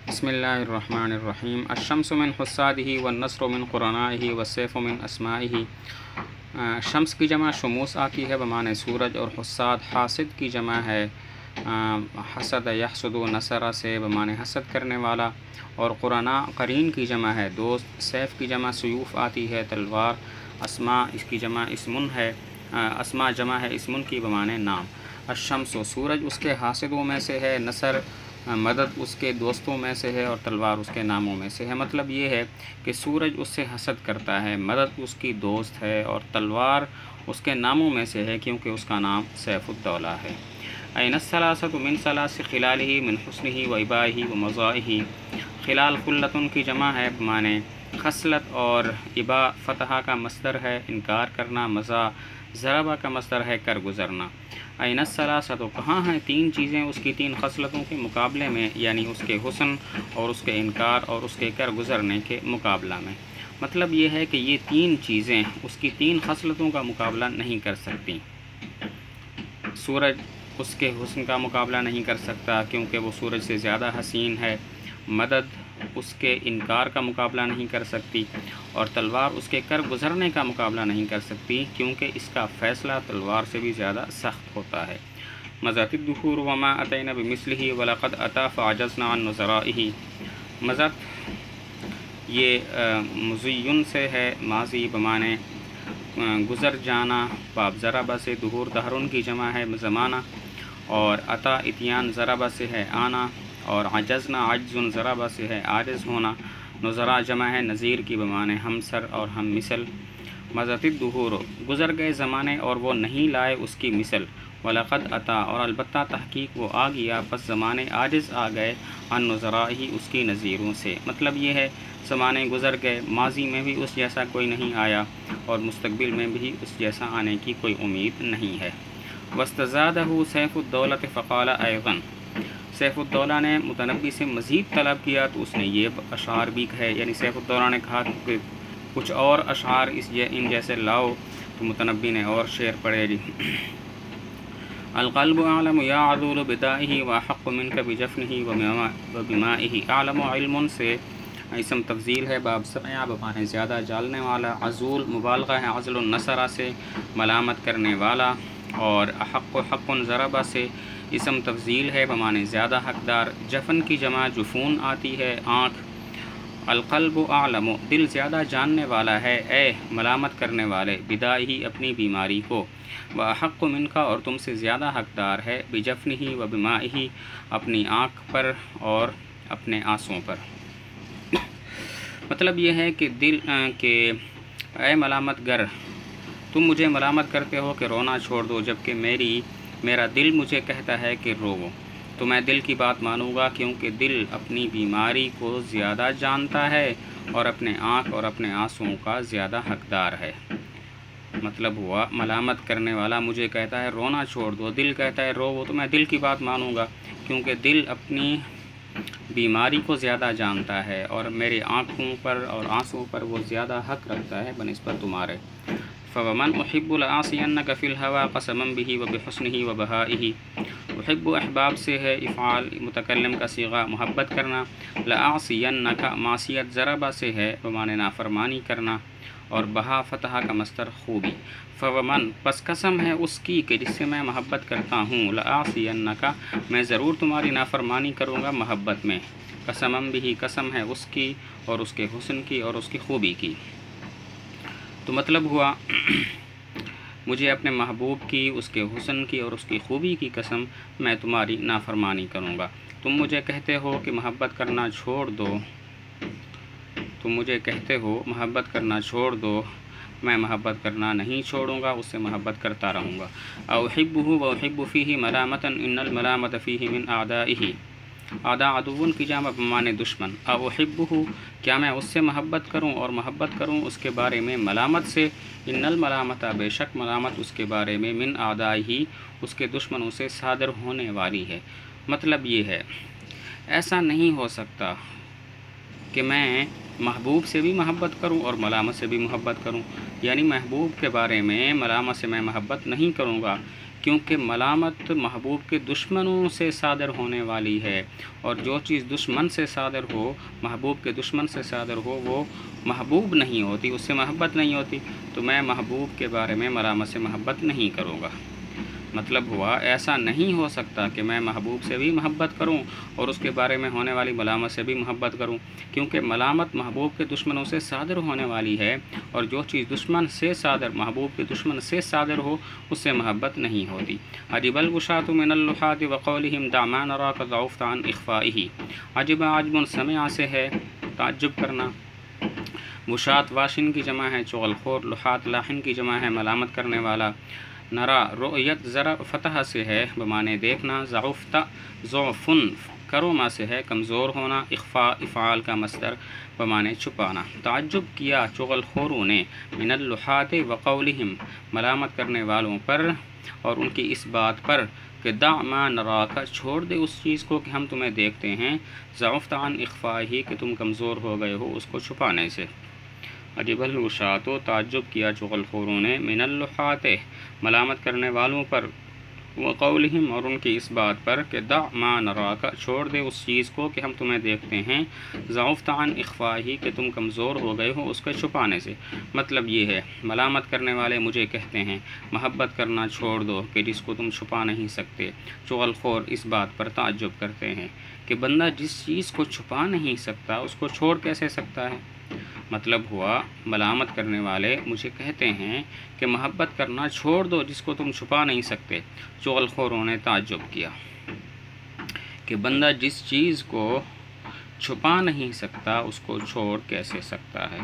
بسم اللہ الرحمن الرحیم الشمس من حسادہ والنصر من قرنائہ والسیف من اسمائہ۔ شمس کی جمع شموس آتی ہے بمعنی سورج، اور حساد حاسد کی جمع ہے حسد یحسد و نصر سے بمعنی حسد کرنے والا، اور قرنا قرین کی جمع ہے دوست۔ سیف کی جمع سیوف آتی ہے تلوار۔ اسماء اس کی جمع اسمن ہے، اسماء جمع ہے اسمن کی بمعنی نام۔ الشمس سورج اس کے حاسدوں میں سے ہے، نصر مدد اس کے دوستوں میں سے ہے، اور تلوار اس کے ناموں میں سے ہے۔ مطلب یہ ہے کہ سورج اس سے حسد کرتا ہے، مدد اس کی دوست ہے، اور تلوار اس کے ناموں میں سے ہے کیونکہ اس کا نام سیف الدولہ ہے۔ این الثلاثۃ من ثلاث خلالہ من حسنہ و ابائہ و مزائہ۔ خلال خلتن کی جمع ہے بمعنی خصلت، اور ابا فتحہ کا مصدر ہے انکار کرنا، مزا ضربہ کا مصدر ہے کر گزرنا۔ این الثلاثۃ کہاں ہیں تین چیزیں اس کی تین خصلتوں کے مقابلے میں، یعنی اس کے حسن اور اس کے انکار اور اس کے کر گزرنے کے مقابلہ میں۔ مطلب یہ ہے کہ یہ تین چیزیں اس کی تین خصلتوں کا مقابلہ نہیں کر سکتی۔ سورج اس کے حسن کا مقابلہ نہیں کر سکتا کیونکہ وہ سورج سے زیادہ حسین ہے، مدد اس کے انکار کا مقابلہ نہیں کر سکتی، اور تلوار اس کے کر گزرنے کا مقابلہ نہیں کر سکتی کیونکہ اس کا فیصلہ تلوار سے بھی زیادہ سخت ہوتا ہے۔ مزت الدہور وما اتینا بمثلہ ولقد اتی فعجزنا عن نظرائہ۔ مزت یہ مزین سے ہے، ماضی بمعنی گزر جانا، باب ضربہ سے، دہور دہرن کی جمع ہے زمانہ، اور عطا اتیان ضربہ سے ہے آنا، اور عجزنا عجز ضربہ سے ہے عاجز ہونا، نظرا جمع ہے نظیر کی بمعنی ہم سر اور ہم مثل۔ مزت الدہور گزر گئے زمانے اور وہ نہیں لائے اس کی مثل، ولقد اتا اور البتہ تحقیق وہ آ گیا، پس زمانے عاجز آ گئے عن نظرائہ اس کی نظیروں سے۔ مطلب یہ ہے زمانے گزر گئے، ماضی میں بھی اس جیسا کوئی نہیں آیا اور مستقبل میں بھی اس جیسا آنے کی کوئی امید نہیں ہے۔ واستزادہ سیف الدولۃ فقال ایضا۔ سیف الدولہ نے متنبی سے مزید طلب کیا تو اس نے یہ اشعار بھی کہے، یعنی سیف الدولہ نے کہا کہ کچھ اور اشعار ان جیسے لاؤ، تو متنبی نے اور شعر پڑھے جی۔ القلب اعلم یا عذول بدائہ واحق منک بجفنہ وبمائہ۔ اعلم علم سے اسم تفضیل ہے، باب سمع بمعنی زیادہ جاننے والا، عذول مبالغہ ہے عزل النصر سے ملامت کرنے والا، اور احق حق ضربہ سے اسم تفضیل ہے بمعنی زیادہ حقدار۔ جفن کی جمع جفون آتی ہے آنکھ۔ القلب اعلم دل زیادہ جاننے والا ہے، اے ملامت کرنے والے، بدائہ اپنی بیماری کو، واحق منکا اور تم سے زیادہ حقدار ہے، بجفنہ وبمائہ اپنی آنکھ پر اور اپنے آنسوں پر۔ مطلب یہ ہے کہ اے ملامت گر، تم مجھے ملامت کرتے ہو کہ رونا چھوڑ دو، جبکہ میرا دل مجھے کہتا ہے کہ رو، تو میں دل کی بات مانوں گا کیونکہ دل اپنی بیماری کو زیادہ جانتا ہے اور اپنے آنکھ اور اپنے آنسوؤں کا زیادہ حقدار ہے۔ مطلب ہوا ملامت کرنے والا مجھے کہتا ہے رونا چھوڑ دو، دل کہتا ہے رو، تو میں دل کی بات مانوں گا کیونکہ دل اپنی بیماری کو زیادہ جانتا ہے اور میری آنکھوں پر اور آنسوؤں پر وہ زیادہ حق رکھتا ہے بنسبت تمہارے۔ فَوَمَنْ أُحِبُّ لَأَعْصِيَنَّكَ فِي الْهَوَىٰ قَسَمًا بِهِ وَبِحُسْنِهِ وَبَهَائِهِ۔ احب احباب سے ہے، افعال متکلم کا صیغہ محبت کرنا۔ لَأَعْصِيَنَّكَ معصیت ضربہ سے ہے بمعنی نافرمانی کرنا، اور بہا فتحہ کا مصدر خوبی۔ فَوَمَنْ پس قسم ہے اس کی کہ جس سے میں محبت کرتا ہوں، لَأَعْصِيَنَّكَ میں ضرور تمہاری نافرمانی کروں گا محبت میں، قسمًا بِهِ قسم ہے اس کی اور اس کے حسن کی اور اس کی خوبی کی۔ تو مطلب ہوا مجھے اپنے محبوب کی، اس کے حسن کی اور اس کی خوبی کی قسم، میں تمہاری نافرمانی کروں گا۔ تم مجھے کہتے ہو کہ محبت کرنا چھوڑ دو، تم مجھے کہتے ہو محبت کرنا چھوڑ دو، میں محبت کرنا نہیں چھوڑوں گا، اس سے محبت کرتا رہوں گا۔ احبہ واحب فیہ ملامتا ان الملامت فیہ من اعدائہ۔ اعداء عدوٌ کی جمع بمعنی دشمن۔ احبہ کیا میں اس سے محبت کروں اور محبت کروں اس کے بارے میں ملامت سے، ان الملامت بے شک ملامت اس کے بارے میں من اعدائہ اس کے دشمنوں سے صادر ہونے والی ہے۔ مطلب یہ ہے ایسا نہیں ہو سکتا کہ میں محبوب سے بھی محبت کروں اور ملامت سے بھی محبت کروں، یعنی محبوب کے بارے میں ملامت سے میں محبت نہیں کروں گا کیونکہ ملامت محبوب کے دشمنوں سے صادر ہونے والی ہے، اور جو چیز دشمن سے صادر ہو، محبوب کے دشمن سے صادر ہو، وہ محبوب نہیں ہوتی، اس سے محبت نہیں ہوتی، تو میں محبوب کے بارے میں ملامت سے محبت نہیں کروں گا۔ مطلب ہوا ایسا نہیں ہو سکتا کہ میں محبوب سے بھی محبت کروں اور اس کے بارے میں ہونے والی ملامت سے بھی محبت کروں، کیونکہ ملامت محبوب کے دشمنوں سے صادر ہونے والی ہے، اور جو چیز دشمن سے صادر، محبوب کے دشمن سے صادر ہو، اس سے محبت نہیں ہوتی۔ عجب الوشاة من اللحاة وقولهم دع ما نراك ضعفت عن اخفائه۔ عجب عجب سمع سے ہے تعجب کرنا، وشات واشن کی جمع ہے، چغل خور، لحات لاحن کی جمع ہے، ملامت کرنے والا۔ نرا رؤیت ذرا فتح سے ہے بمانے دیکھنا، ضعفت ضعفن کروما سے ہے کمزور ہونا، اخفاء افعال کا مصدر بمانے چھپانا۔ تعجب کیا چغل خوروں نے، من اللحات وقولہم ملامت کرنے والوں پر اور ان کی اس بات پر کہ دع ما نراک چھوڑ دے اس چیز کو کہ ہم تمہیں دیکھتے ہیں، ضعفت عن اخفائہ کہ تم کمزور ہو گئے ہو اس کو چھپانے سے۔ عجب الوشاة تعجب کیا چغل خوروں نے، من اللحات ملامت کرنے والوں پر، وقولہم اور ان کی اس بات پر کہ دع ما نراک چھوڑ دے اس چیز کو کہ ہم تمہیں دیکھتے ہیں، ضعفت عن اخفائہ کہ تم کمزور ہو گئے ہو اس کے چھپانے سے۔ مطلب یہ ہے ملامت کرنے والے مجھے کہتے ہیں محبت کرنا چھوڑ دو کہ جس کو تم چھپا نہیں سکتے، چغل خور اس بات پر تعجب کرتے ہیں کہ بندہ جس چیز کو چھپا نہیں سکتا اس کو چھوڑ کیسے سکتا ہے۔ مطلب ہوا ملامت کرنے والے مجھے کہتے ہیں کہ محبت کرنا چھوڑ دو جس کو تم چھپا نہیں سکتے۔ چغل خوروں نے تعجب کیا کہ بندہ جس چیز کو چھپا نہیں سکتا اس کو چھوڑ کیسے سکتا ہے۔